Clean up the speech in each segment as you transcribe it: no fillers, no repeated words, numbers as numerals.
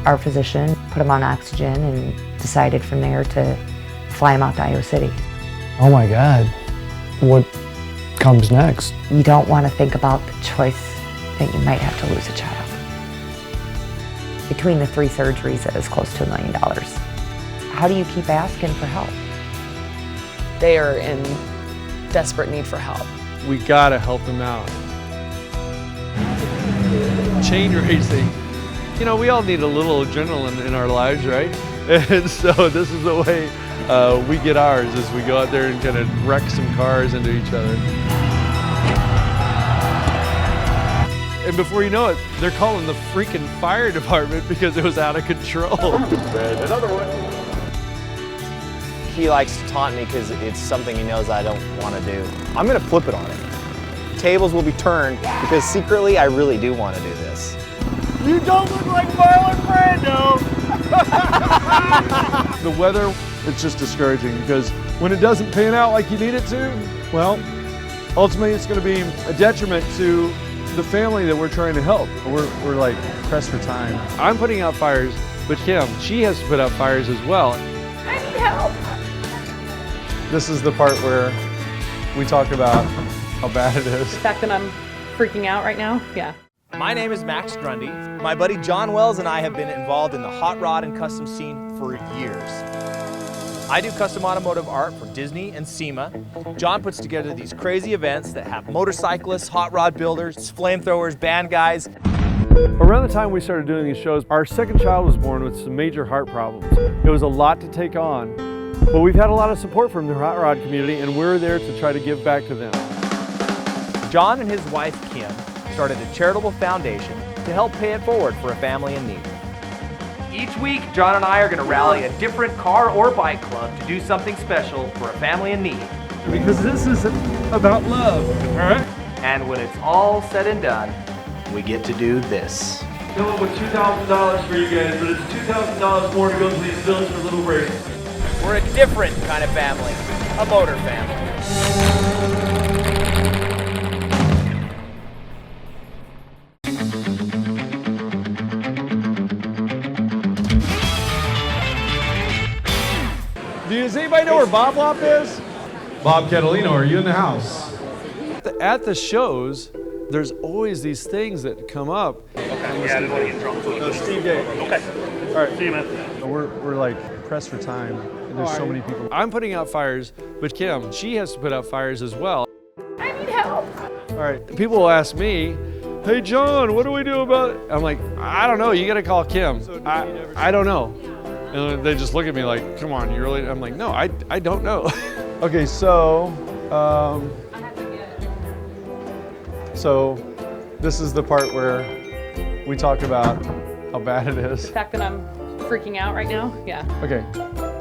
our physician, put him on oxygen, and decided from there to fly him out to Iowa City. Oh my God, what comes next? You don't want to think about the choice that you might have to lose a child. Between the 3 surgeries, it was close to $1 million. How do you keep asking for help? They are in desperate need for help. We gotta help them out. Chain racing. You know, we all need a little adrenaline in our lives, right? And so this is the way we get ours, is we go out there and kind of wreck some cars into each other. And before you know it, they're calling the freaking fire department because it was out of control. Another one. He likes to taunt me because it's something he knows I don't want to do. I'm going to flip it on him. Tables will be turned because secretly I really do want to do this. You don't look like Marlon Brando! The weather, it's just discouraging because when it doesn't pan out like you need it to, well, ultimately it's going to be a detriment to the family that we're trying to help. We're like pressed for time. I'm putting out fires, but Kim, she has to put out fires as well. I need help. This is the part where we talk about how bad it is. The fact that I'm freaking out right now, yeah. My name is Max Grundy. My buddy John Wells and I have been involved in the hot rod and custom scene for years. I do custom automotive art for Disney and SEMA. John puts together these crazy events that have motorcyclists, hot rod builders, flamethrowers, band guys. Around the time we started doing these shows, our second child was born with some major heart problems. It was a lot to take on, but we've had a lot of support from the hot rod community, and we're there to try to give back to them. John and his wife Kim started a charitable foundation to help pay it forward for a family in need. Each week, John and I are going to rally a different car or bike club to do something special for a family in need. Because this isn't about love, all right? And when it's all said and done, we get to do this. Come up with $2,000 for you guys, but it's $2,000 more to go to these Village for Little Brady. We're a different kind of family, a motor family. Does anybody know where Bob Lop is? Bob Catalino, are you in the house? At the shows, there's always these things that come up. Okay, yeah, I didn't want to get in trouble. Steve Gate. Okay. All right. See you, man. We're like pressed for time, and there's so many people. I'm putting out fires, but Kim, she has to put out fires as well. I need help. All right, people will ask me, hey John, what do we do about it? I'm like, I don't know, you gotta call Kim. I don't know. And they just look at me like, come on, you really? I'm like, no, I don't know. Okay, so this is the part where we talk about how bad it is. The fact that I'm freaking out right now, yeah. Okay,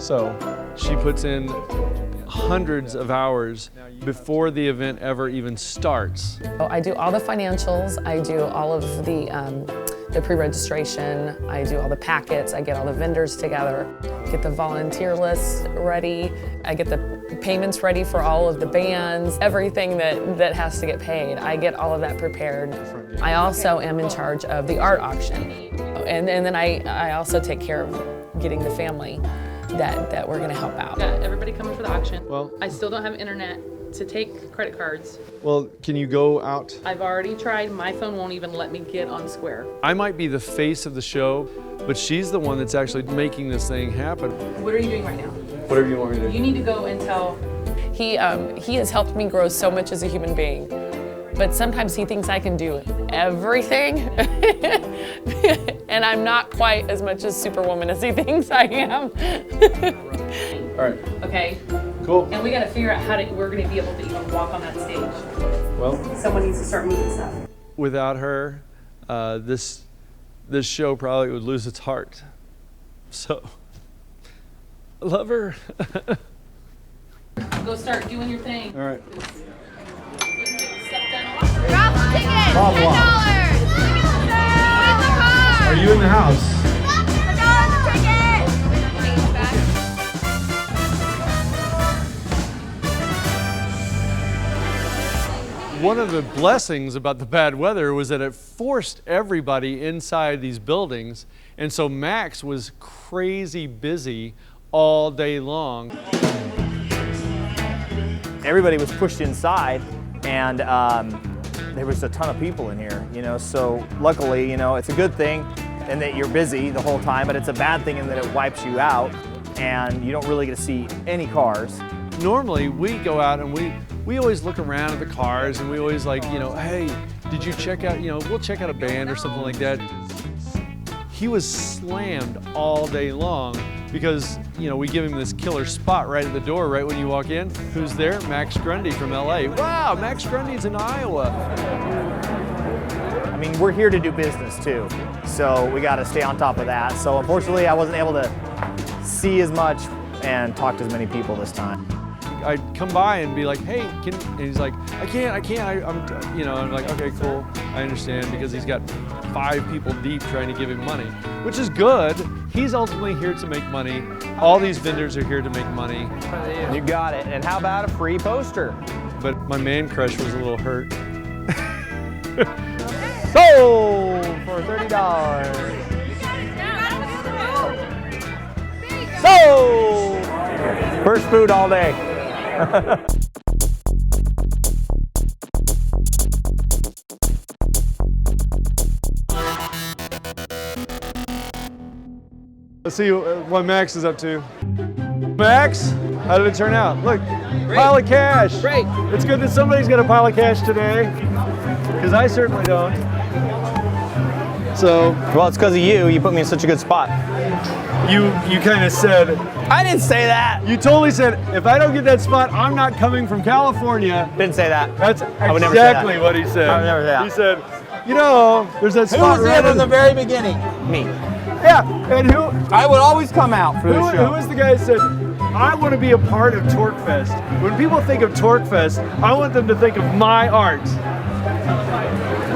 so she puts in hundreds of hours before the event ever even starts. I do all the financials, I do all of the pre-registration, I do all the packets, I get all the vendors together, get the volunteer list ready, I get the payments ready for all of the bands, everything that has to get paid. I get all of that prepared. I also am in charge of the art auction. And then I also take care of getting the family that we're gonna help out. Got everybody coming for the auction. Well, I still don't have internet to take credit cards. well, can you go out? I've already tried, my phone won't even let me get on Square. I might be the face of the show, but she's the one that's actually making this thing happen. What are you doing right now? Whatever you want me to do. You need to go and tell. He has helped me grow so much as a human being, but sometimes he thinks I can do everything, and I'm not quite as much a superwoman as he thinks I am. All right, Okay? cool. And we gotta figure out how we're gonna be able to even walk on that stage. Well, Someone needs to start moving stuff. without her, this show probably would lose its heart. So, I love her. Go start doing your thing. All right. Step down. Raffle tickets, Bob $10. Lop. Win the car. Are you in the house? $1 a ticket. One of the blessings about the bad weather was that it forced everybody inside these buildings, and so Max was crazy busy all day long. Everybody was pushed inside, and there was a ton of people in here, you know, so luckily, you know, it's a good thing in that you're busy the whole time, but it's a bad thing in that it wipes you out and you don't really get to see any cars. Normally we go out and we always look around at the cars, and we always like, you know, hey, did you check out, you know, we'll check out a band or something like that. He was slammed all day long because, you know, we give him this killer spot right at the door, right when you walk in. Who's there? Max Grundy from LA. Wow, Max Grundy's in Iowa. I mean, we're here to do business too, so we got to stay on top of that. So unfortunately, I wasn't able to see as much and talk to as many people this time. I'd come by and be like, hey, and he's like, I can't, I'm, you know, I'm like, okay, cool, I understand, because he's got 5 people deep trying to give him money, which is good. He's ultimately here to make money. All these vendors are here to make money. You got it. And how about a free poster? But my man crush was a little hurt. Sold for $30. Sold! First food all day. Let's see what Max is up to. Max, how did it turn out? Look, pile of cash. Great. It's good that somebody's got a pile of cash today, because I certainly don't. So. Well, it's because of you. You put me in such a good spot. You kind of said. I didn't say that. You totally said, if I don't get that spot, I'm not coming from California. Didn't say that. That's I would never say exactly that. what he said. I would never say that. He said, you know, there's that Who spot was right there from the in- very beginning? Me. Yeah, and who? I would always come out for the Who show. was the guy that said, I want to be a part of TorqueFest? When people think of TorqueFest, I want them to think of my art.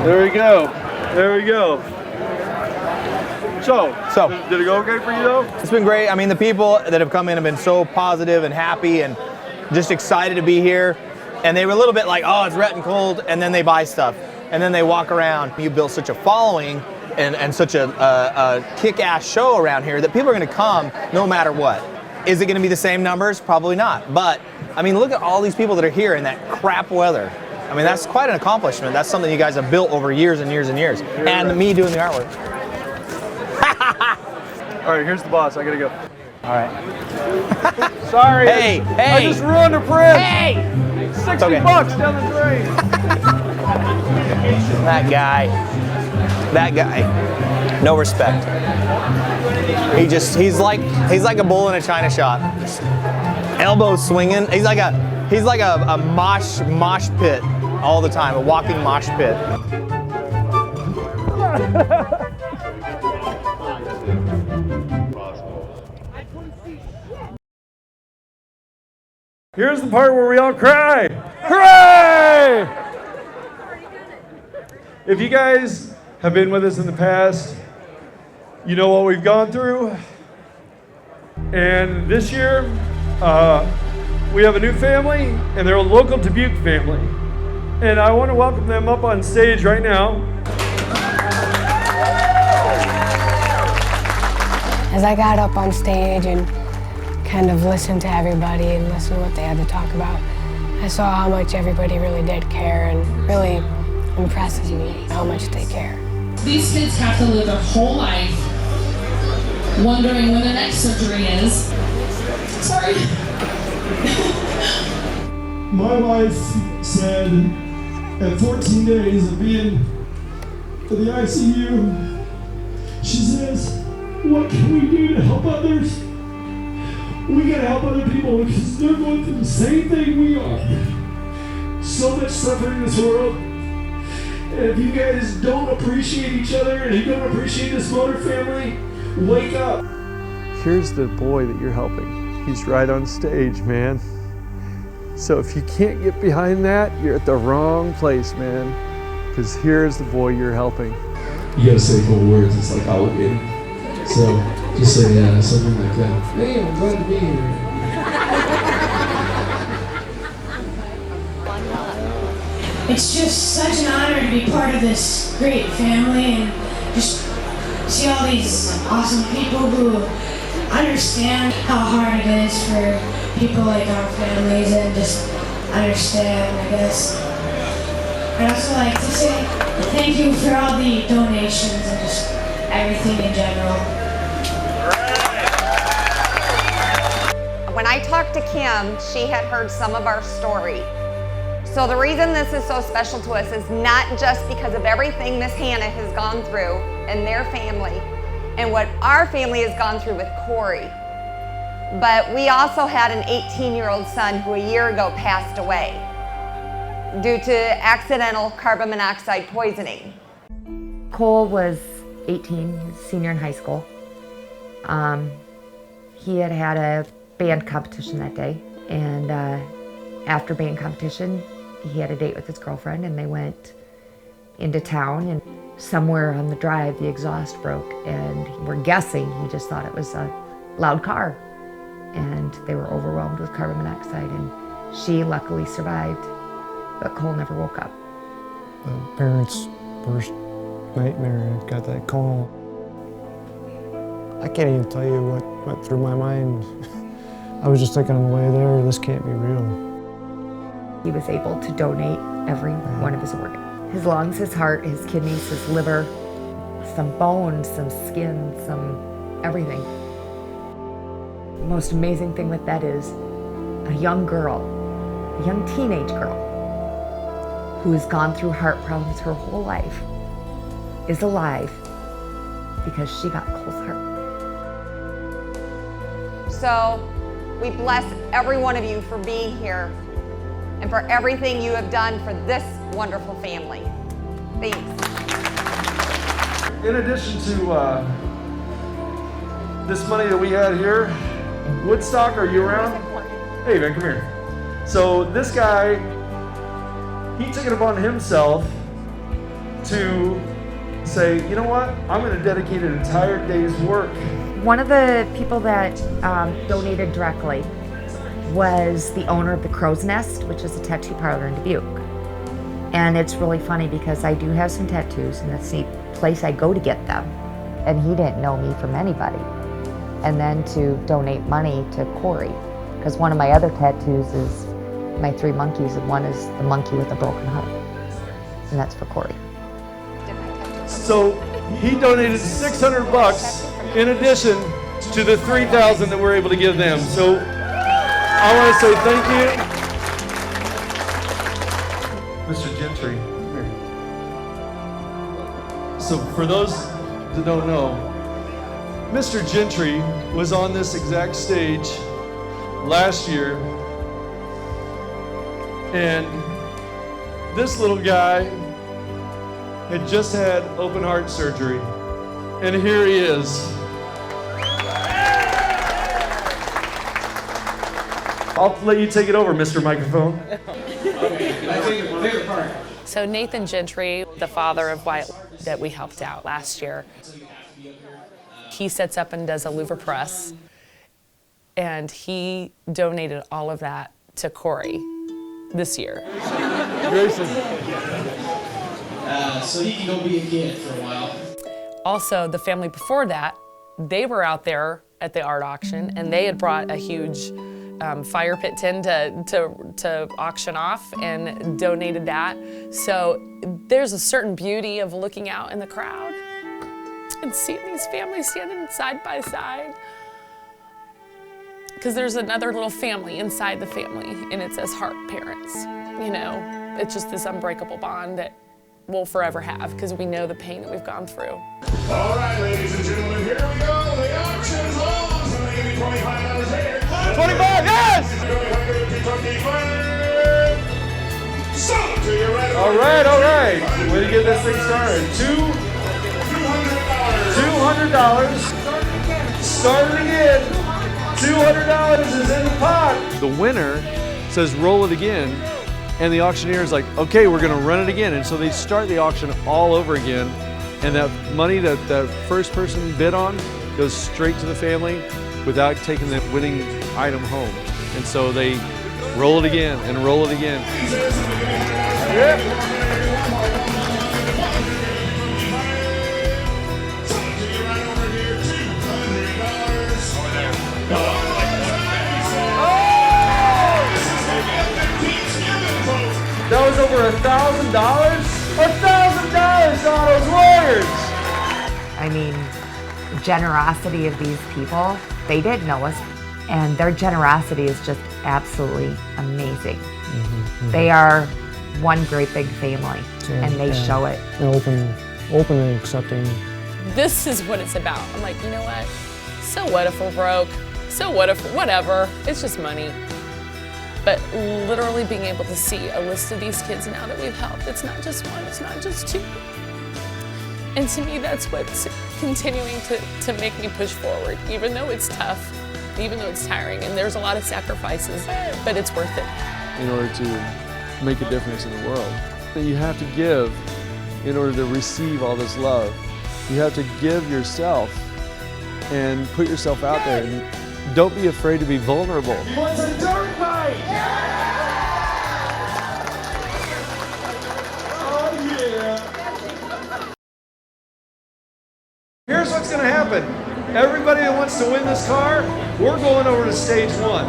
There we go. There we go. So, did it go okay for you though? It's been great. I mean, the people that have come in have been so positive and happy and just excited to be here. And they were a little bit like, oh, it's wet and cold, and then they buy stuff. And then they walk around. You build such a following and such a kick-ass show around here that people are going to come no matter what. Is it going to be the same numbers? Probably not. But, I mean, look at all these people that are here in that crap weather. I mean, that's quite an accomplishment. That's something you guys have built over years and years and years. And me doing the artwork. All right, here's the boss. I gotta go. All right. Sorry. Hey, I hey. just ruined a print. Hey! 60 okay. bucks down the drain. That guy, no respect. He's like a bull in a china shop. Just elbows swinging. He's like a mosh pit all the time, a walking mosh pit. Here's the part where we all cry. Hooray! If you guys have been with us in the past, you know what we've gone through. And this year, we have a new family, and they're a local Dubuque family. And I want to welcome them up on stage right now. As I got up on stage and kind of listened to everybody and listened to what they had to talk about, I saw how much everybody really did care, and really impresses me how much they care. These kids have to live their whole life wondering when their next surgery is. Sorry. My wife said at 14 days of being in the ICU, she says, what can we do to help others? We gotta help other people because they're going through the same thing we are. So much suffering in this world. And if you guys don't appreciate each other and you don't appreciate this motor family, wake up. Here's the boy that you're helping. He's right on stage, man. So if you can't get behind that, you're at the wrong place, man. Because here's the boy you're helping. You gotta say cool words, it's like obligated. So just say something like that. Hey, I'm glad to be here. It's just such an honor to be part of this great family and just see all these awesome people who understand how hard it is for people like our families and just understand, I guess. I'd also like to say thank you for all the donations and just everything in general. When I talked to Kim, she had heard some of our story. So the reason this is so special to us is not just because of everything Miss Hannah has gone through and their family and what our family has gone through with Corey, but we also had an 18-year-old son who a year ago passed away due to accidental carbon monoxide poisoning. Cole was 18, he was a senior in high school. He had had a band competition that day, and after band competition, he had a date with his girlfriend, and they went into town, and somewhere on the drive, the exhaust broke, and we're guessing he just thought it was a loud car, and they were overwhelmed with carbon monoxide, and she luckily survived, but Cole never woke up. The parents' worst nightmare, I got that call. I can't even tell you what went through my mind. I was just thinking on the way there, this can't be real. He was able to donate every one of his organs. His lungs, his heart, his kidneys, his liver, some bones, some skin, some everything. The most amazing thing with that is a young girl, a young teenage girl, who has gone through heart problems her whole life, is alive because she got Cole's heart. So we bless every one of you for being here and for everything you have done for this wonderful family. Thanks. In addition to this money that we had here, Woodstock, are you around? Hey, man, come here. So this guy, he took it upon himself to say, you know what, I'm going to dedicate an entire day's work. One of the people that donated directly was the owner of the Crow's Nest, which is a tattoo parlor in Dubuque. And it's really funny because I do have some tattoos, and that's the place I go to get them. And he didn't know me from anybody. And then to donate money to Corey, because one of my other tattoos is my 3 monkeys, and one is the monkey with a broken heart. And that's for Corey. So he donated $600 in addition to the $3,000 that we're able to give them. So I want to say thank you. Mr. Gentry, come here. So for those that don't know, Mr. Gentry was on this exact stage last year, and this little guy had just had open heart surgery, and here he is. I'll let you take it over, Mr. Microphone. So Nathan Gentry, the father of Wyatt that we helped out last year, he sets up and does a louver press, and he donated all of that to Corey this year. Grayson. So he can go be a kid for a while. Also, the family before that, they were out there at the art auction, and they had brought a huge fire pit tin to auction off and donated that. So there's a certain beauty of looking out in the crowd and seeing these families standing side by side. Because there's another little family inside the family, and it's as heart parents. You know, it's just this unbreakable bond that we'll forever have because we know the pain that we've gone through. All right, ladies and gentlemen, here we go. The auction's on. Somebody give me $25 here. 25, yes! Sold to you right away. All right, all right. Way to get this thing started. $200. Starting again. $200 is in the pot. The winner says roll it again, and the auctioneer is like, okay, we're gonna run it again. And so they start the auction all over again, and that money that the first person bid on goes straight to the family without taking the winning item home. And so they roll it again and roll it again. That was over $1,000? $1,000 to Arnold's Warriors! I mean, the generosity of these people, they didn't know us, and their generosity is just absolutely amazing. They are one great big family, and they show it. They're open and accepting. This is what it's about. I'm like, you know what? So what if we're broke? So what if, whatever, it's just money. But literally being able to see a list of these kids now that we've helped, it's not just one, it's not just two. And to me, that's what's continuing to make me push forward, even though it's tough, even though it's tiring, and there's a lot of sacrifices, but it's worth it. In order to make a difference in the world, you have to give in order to receive all this love. You have to give yourself and put yourself out there. And don't be afraid to be vulnerable. He wants a dirt bike! Oh yeah! Here's what's going to happen. Everybody that wants to win this car, we're going over to stage 1.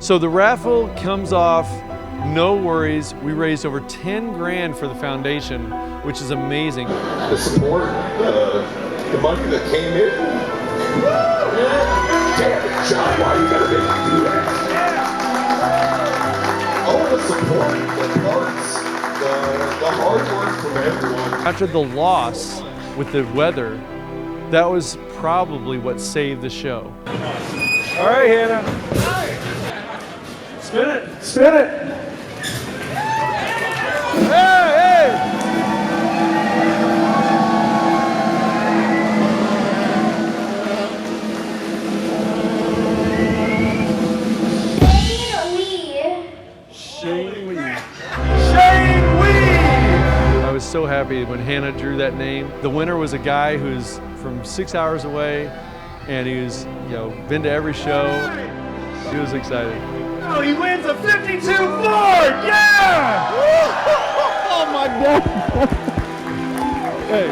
So the raffle comes off, no worries. We raised over 10 grand for the foundation, which is amazing. The support, the money that came in. Damn it, John, why you gotta make me do that? All the support, the parts, the hard work from everyone. After the loss with the weather, that was probably what saved the show. All right, Hannah. Spin it, spin it. Hey, hey. Shane Lee. Shane Lee! I was so happy when Hannah drew that name. The winner was a guy who's from 6 hours away, and he's been to every show. He was excited. Oh, he wins a 52 Ford! Yeah! Oh my God! Hey,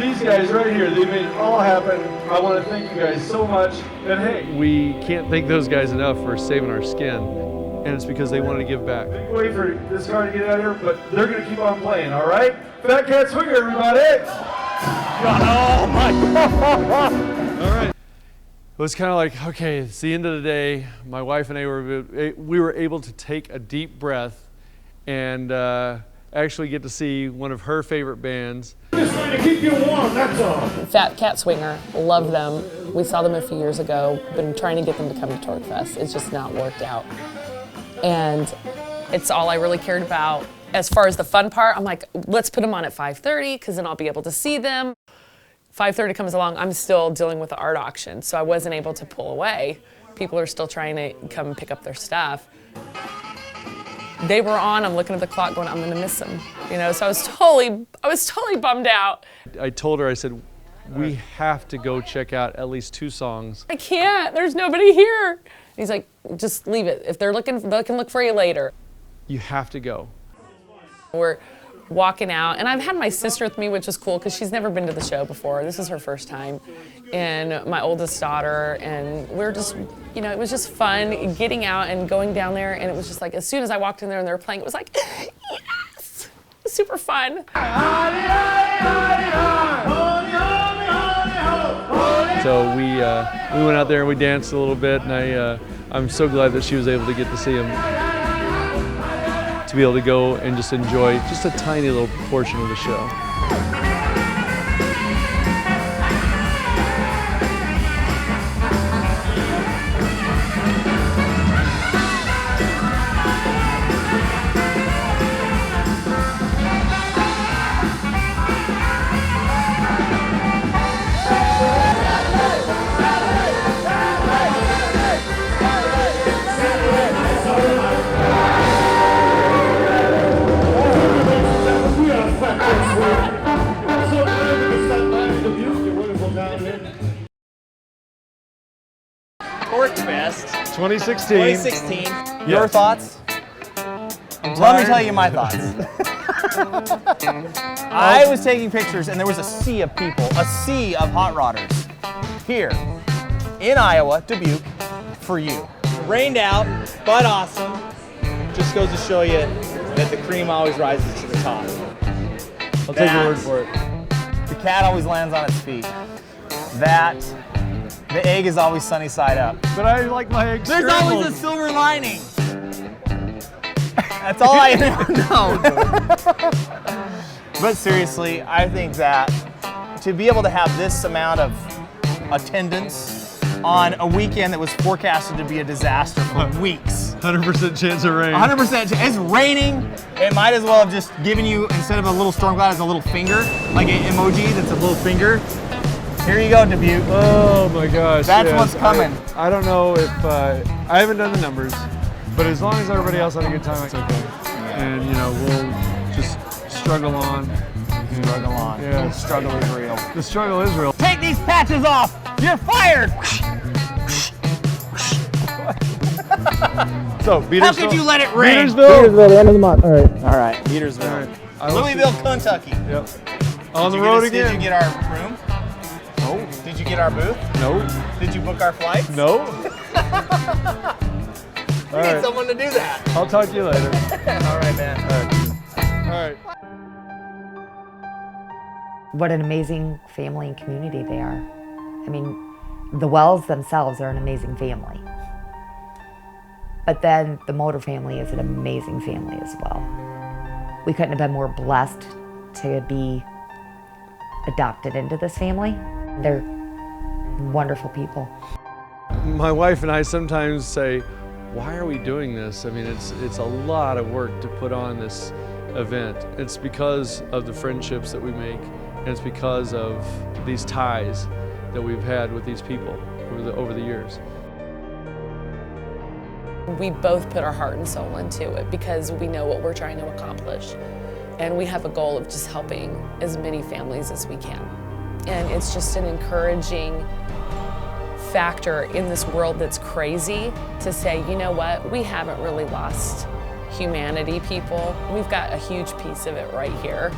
these guys right here, they made it all happen. I want to thank you guys so much. And hey, we can't thank those guys enough for saving our skin. And it's because they wanted to give back. Big wait for this car to get out of here, but they're going to keep on playing, all right? Fat Cat Swinger, everybody! Oh my God! All right. It was kind of like, okay, it's the end of the day. My wife and I were able to take a deep breath and actually get to see one of her favorite bands. Just trying to keep you warm, that's all. Fat Cat Swinger, love them. We saw them a few years ago, been trying to get them to come to Torque Fest. It's just not worked out. And it's all I really cared about. As far as the fun part, I'm like, let's put them on at 5:30 because then I'll be able to see them. 5:30 comes along, I'm still dealing with the art auction, so I wasn't able to pull away. People are still trying to come and pick up their stuff. They were on, I'm looking at the clock going, I'm gonna miss them. So I was totally bummed out. I told her, I said, we have to go check out at least 2 songs. I can't, there's nobody here. He's like, just leave it. If they're looking, they can look for you later. You have to go. We're walking out, and I've had my sister with me, which is cool because she's never been to the show before. This is her first time, and my oldest daughter, and we're just, it was just fun getting out and going down there, and it was just like, as soon as I walked in there and they were playing, it was like, yes! It was super fun. So we went out there and we danced a little bit, and I'm so glad that she was able to get to see him. To be able to go and just enjoy just a tiny little portion of the show. That's 2016. 2016. Your Yes. thoughts? Let me tell you my thoughts. I was taking pictures and there was a sea of people, a sea of hot rodders here in Iowa, Dubuque, for you. Rained out, but awesome. Just goes to show you that the cream always rises to the top. I'll take your word for it. The cat always lands on its feet. That the egg is always sunny side up. But I like my eggs There's scrambled. always a silver lining. That's all I know. But seriously, I think that to be able to have this amount of attendance on a weekend that was forecasted to be a disaster for weeks. 100% chance of rain. 100%. It's raining. It might as well have just given you, instead of a little storm cloud, it's a little finger, like an emoji that's a little finger. Here you go, Dubuque. Oh my gosh. That's yes. what's coming. I don't know if, I haven't done the numbers, but as long as everybody else had a good time, it's okay. Yeah. And you know, we'll just struggle on. Struggle on. Yeah. The struggle is real. The struggle is real. Take these patches off. You're fired. So, How could you let it rain? Petersville. the end of the month. All right. All right, Petersville. All right. I will see- Louisville, Kentucky. Yep. On the Did you road get again. Did you get our room? No. Did you get our booth? No. Did you book our flights? No. We need someone to do that. I'll talk to you later. All right, man. All right. What an amazing family and community they are. I mean, the Wells themselves are an amazing family. But then the Motor family is an amazing family as well. We couldn't have been more blessed to be adopted into this family. They're wonderful people. My wife and I sometimes say, why are we doing this? I mean, it's a lot of work to put on this event. It's because of the friendships that we make, and it's because of these ties that we've had with these people over the years. We both put our heart and soul into it because we know what we're trying to accomplish. And we have a goal of just helping as many families as we can. And it's just an encouraging factor in this world that's crazy to say, you know what, we haven't really lost humanity, people. We've got a huge piece of it right here.